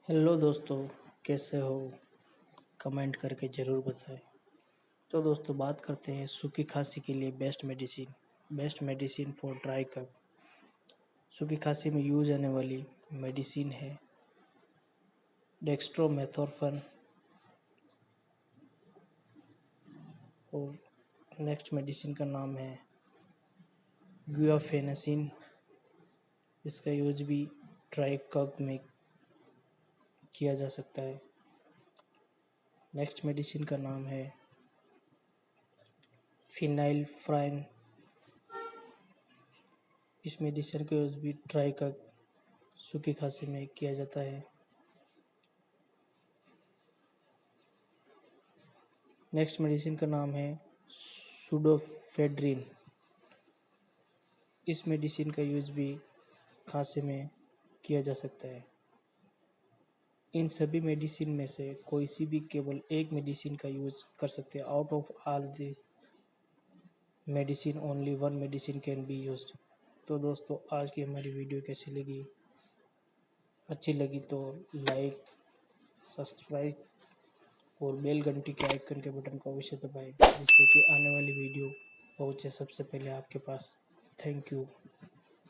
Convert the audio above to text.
Hello दोस्तों, कैसे हो? कमेंट करके ज़रूर बताएं। तो दोस्तों, बात करते हैं सूखी खांसी के लिए best medicine for dry cough. सूखी खांसी में यूज आने वाली मेडिसिन है डेक्स्ट्रोमेथोर्फन। और नेक्स्ट मेडिसिन का नाम है गुआफेनासिन। इसका यूज भी ड्राई कफ में किया जा सकता है। नेक्स्ट मेडिसिन का नाम है फिनाइल्फ्राइन। इस मेडिसिन का यूज भी ड्राई कफ सूखी खांसी में किया जाता है। नेक्स्ट मेडिसिन का नाम है सुडोफेड्रिन। इस मेडिसिन का यूज भी खांसी में किया जा सकता है। इन सभी मेडिसिन में से कोई सी भी केवल एक मेडिसिन का यूज कर सकते हैं। Out of all this medicine only one medicine can be used. तो दोस्तों, आज की हमारी वीडियो कैसी लगी? अच्छी लगी तो लाइक, सब्सक्राइब और बेल घंटी के आइकन के बटन को अवश्य दबाएं, जिससे कि आने वाली वीडियो पहुंचे सबसे पहले आपके पास। Thank you.